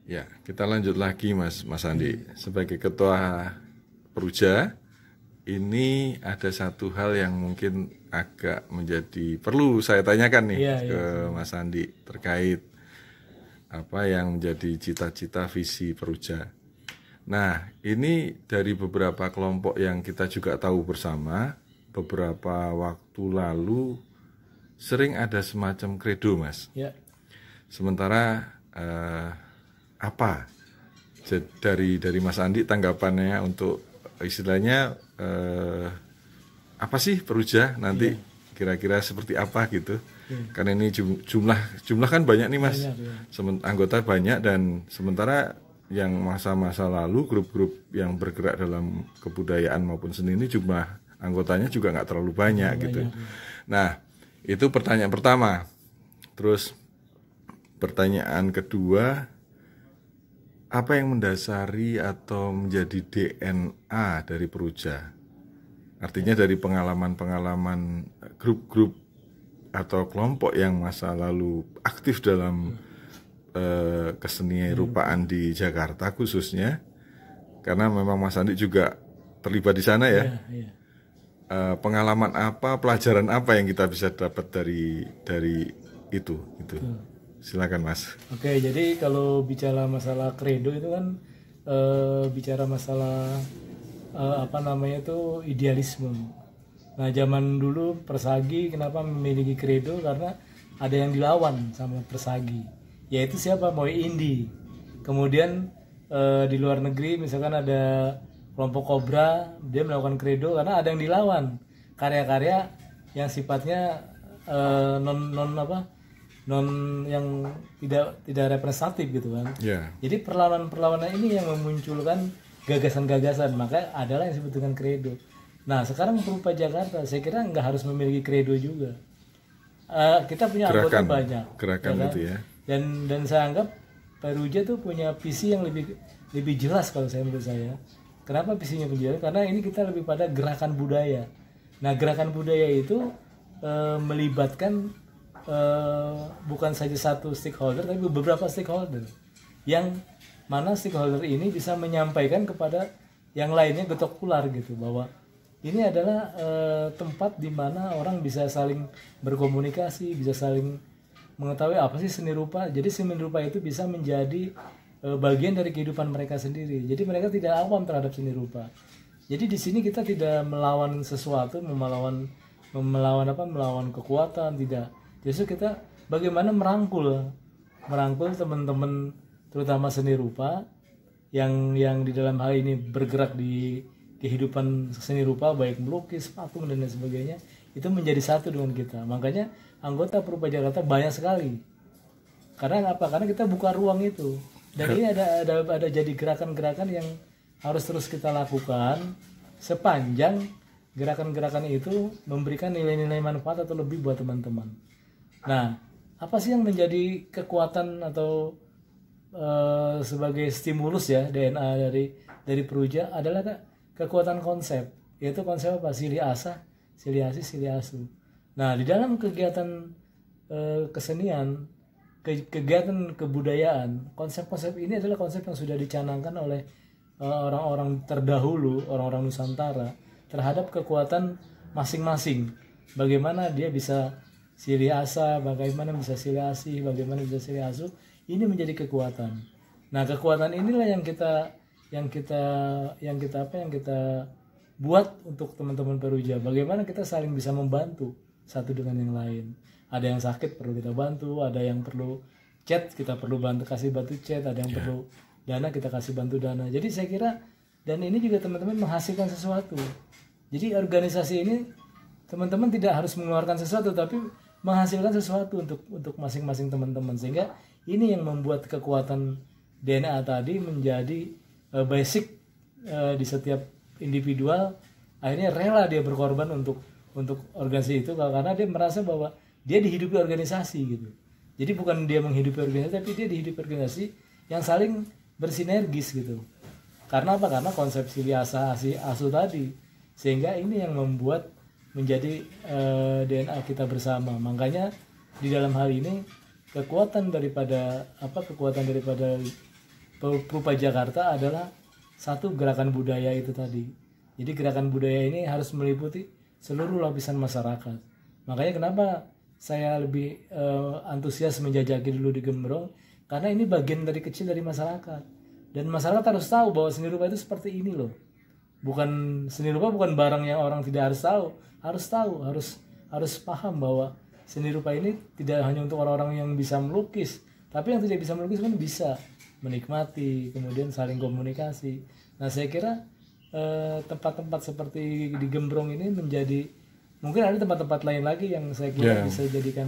Ya, kita lanjut lagi Mas Andi. Sebagai ketua Peruja, ini ada satu hal yang mungkin agak menjadi perlu saya tanyakan nih Iya, ke iya. Mas Andi terkait apa yang menjadi cita-cita visi Peruja. Nah, ini dari beberapa kelompok yang kita juga tahu bersama, beberapa waktu lalu sering ada semacam kredo, Mas. Ya. Sementara apa dari Mas Andi tanggapannya untuk istilahnya apa sih Peruja nanti kira-kira seperti apa gitu? Karena ini jumlah kan banyak nih Mas, Banyak, ya. anggota banyak dan sementara yang masa-masa lalu grup-grup yang bergerak dalam kebudayaan maupun seni ini jumlah anggotanya juga nggak terlalu banyak gitu. Banyak, ya. Nah itu pertanyaan pertama. Terus pertanyaan kedua, apa yang mendasari atau menjadi DNA dari Peruja? Artinya dari pengalaman-pengalaman grup-grup atau kelompok yang masa lalu aktif dalam kesenian rupaan di Jakarta khususnya, karena memang Mas Andi juga terlibat di sana ya. Iya, iya. Pengalaman apa, pelajaran apa yang kita bisa dapat dari itu gitu. Silakan Mas. Oke, jadi kalau bicara masalah kredo itu kan bicara masalah apa namanya itu idealisme. Nah, zaman dulu Persagi kenapa memiliki kredo, karena ada yang dilawan sama Persagi, yaitu siapa? Moi Indi. Kemudian di luar negeri misalkan ada kelompok Kobra, dia melakukan kredo karena ada yang dilawan, karya-karya yang sifatnya non yang tidak representatif gitu kan. Ya. Jadi perlawanan-perlawanan ini yang memunculkan gagasan-gagasan, maka adalah yang disebut dengan kredo. Nah, sekarang Perupa Jakarta saya kira nggak harus memiliki kredo juga. Kita punya anggota banyak, gerakan ya kan? itu ya. Dan saya anggap Peruja tuh punya visi yang lebih jelas kalau saya menurut saya. Kenapa visinya jelas? Karena ini kita lebih pada gerakan budaya. Nah, gerakan budaya itu melibatkan bukan saja satu stakeholder tapi beberapa stakeholder, yang mana stakeholder ini bisa menyampaikan kepada yang lainnya getok tular gitu, bahwa ini adalah tempat di mana orang bisa saling berkomunikasi, bisa saling mengetahui apa sih seni rupa. Jadi seni rupa itu bisa menjadi bagian dari kehidupan mereka sendiri. Jadi mereka tidak awam terhadap seni rupa. Jadi di sini kita tidak melawan sesuatu, melawan kekuatan, tidak. Justru kita bagaimana merangkul teman-teman terutama seni rupa yang di dalam hal ini bergerak di kehidupan seni rupa, baik melukis, patung dan lain sebagainya, itu menjadi satu dengan kita. Makanya anggota Perupa Jakarta banyak sekali. Karena apa? Karena kita buka ruang itu. Dan ini ada jadi gerakan-gerakan yang harus terus kita lakukan sepanjang gerakan-gerakan itu memberikan nilai-nilai manfaat atau lebih buat teman-teman. Nah, apa sih yang menjadi kekuatan atau sebagai stimulus ya DNA dari Peruja adalah kekuatan konsep, yaitu konsep apa? Silih asah, silih asih, silih asuh. Nah, di dalam kegiatan kesenian, kegiatan kebudayaan, konsep-konsep ini adalah konsep yang sudah dicanangkan oleh orang-orang terdahulu, orang-orang Nusantara terhadap kekuatan masing-masing. Bagaimana dia bisa silih asa, bagaimana bisa silih asih, bagaimana bisa silih asuh, ini menjadi kekuatan. Nah, kekuatan inilah yang kita buat untuk teman-teman Peruja. Bagaimana kita saling bisa membantu satu dengan yang lain. Ada yang sakit perlu kita bantu, ada yang perlu chat kita perlu kasih bantu chat, ada yang perlu dana kita kasih bantu dana. Jadi saya kira, dan ini juga teman-teman menghasilkan sesuatu. Jadi organisasi ini teman-teman tidak harus mengeluarkan sesuatu, tapi menghasilkan sesuatu untuk masing-masing teman-teman, sehingga ini yang membuat kekuatan DNA tadi menjadi basic di setiap individual. Akhirnya rela dia berkorban untuk organisasi itu, karena dia merasa bahwa dia dihidupi organisasi gitu. Jadi bukan dia menghidupi organisasi, tapi dia dihidupi organisasi yang saling bersinergis gitu. Karena apa? Karena konsep silih asah asuh tadi, sehingga ini yang membuat menjadi DNA kita bersama. Makanya di dalam hal ini kekuatan daripada Perupa Jakarta adalah satu gerakan budaya itu tadi. Jadi gerakan budaya ini harus meliputi seluruh lapisan masyarakat. Makanya kenapa saya lebih antusias menjajaki dulu di Gembrong, karena ini bagian dari kecil dari masyarakat. Dan masyarakat harus tahu bahwa seni rupa itu seperti ini loh. Bukan seni rupa bukan barang yang orang tidak harus tahu. Harus tahu, harus paham bahwa seni rupa ini tidak hanya untuk orang-orang yang bisa melukis, tapi yang tidak bisa melukis pun bisa menikmati, kemudian saling komunikasi. Nah, saya kira tempat-tempat seperti di Gembrong ini menjadi, mungkin ada tempat-tempat lain lagi yang saya kira bisa dijadikan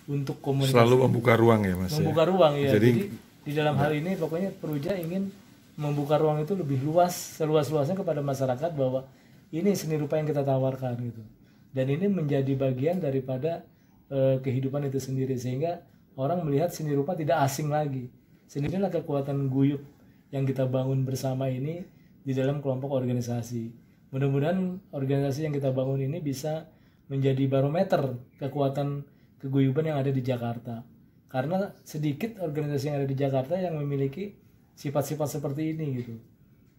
untuk komunikasi. Selalu membuka ruang ya Mas. Membuka ruang ya. Jadi di dalam hal ini pokoknya Peruja ingin membuka ruang itu lebih luas, seluas-luasnya kepada masyarakat bahwa ini seni rupa yang kita tawarkan gitu. Dan ini menjadi bagian daripada kehidupan itu sendiri, sehingga orang melihat seni rupa tidak asing lagi. Seni inilah kekuatan guyup yang kita bangun bersama ini di dalam kelompok organisasi. Mudah-mudahan organisasi yang kita bangun ini bisa menjadi barometer kekuatan keguyuban yang ada di Jakarta. Karena sedikit organisasi yang ada di Jakarta yang memiliki sifat-sifat seperti ini gitu.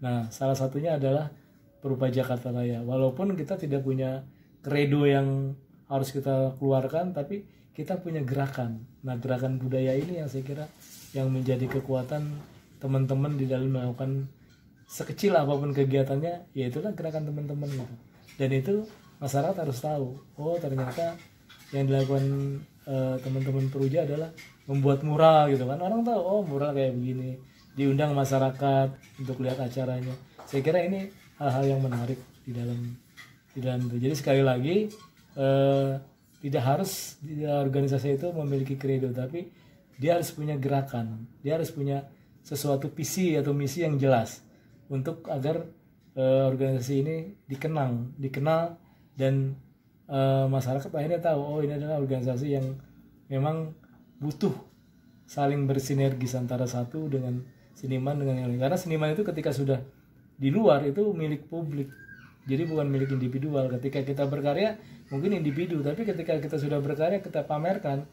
Nah, salah satunya adalah Perupa Jakarta Raya. Walaupun kita tidak punya kredo yang harus kita keluarkan, tapi kita punya gerakan. Nah, gerakan budaya ini yang saya kira yang menjadi kekuatan teman-teman di dalam melakukan sekecil apapun kegiatannya, yaitulah gerakan teman-teman gitu. Dan itu masyarakat harus tahu, oh ternyata yang dilakukan teman-teman Peruja adalah membuat mural gitu kan. Orang tahu, oh mural kayak begini, diundang masyarakat untuk lihat acaranya. Saya kira ini hal-hal yang menarik di dalam itu. Jadi sekali lagi tidak harus organisasi itu memiliki kredo, tapi dia harus punya gerakan, dia harus punya sesuatu visi atau misi yang jelas untuk agar organisasi ini dikenal dan masyarakat akhirnya tahu, oh ini adalah organisasi yang memang butuh saling bersinergis antara satu dengan seniman dengan yang lain. Karena seniman itu ketika sudah di luar itu milik publik, jadi bukan milik individual. Ketika kita berkarya mungkin individu, tapi ketika kita sudah berkarya kita pamerkan,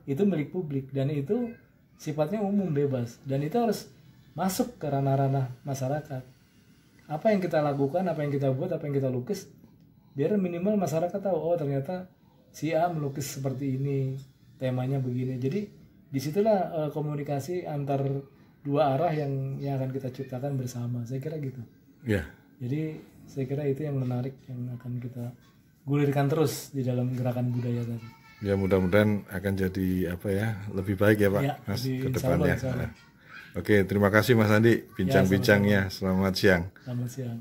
itu milik publik dan itu sifatnya umum, bebas, dan itu harus masuk ke ranah-ranah masyarakat. Apa yang kita lakukan, apa yang kita buat, apa yang kita lukis, biar minimal masyarakat tahu, oh ternyata si A melukis seperti ini, temanya begini. Jadi disitulah komunikasi antar dua arah yang akan kita ciptakan bersama. Saya kira gitu. Ya. Jadi saya kira itu yang menarik yang akan kita gulirkan terus di dalam gerakan budaya tadi. Ya, mudah-mudahan akan jadi apa ya, lebih baik ya Pak Ya, Mas di ke depannya. insya Allah. Oke, terima kasih Mas Andi bincang-bincangnya. Selamat siang. Selamat siang.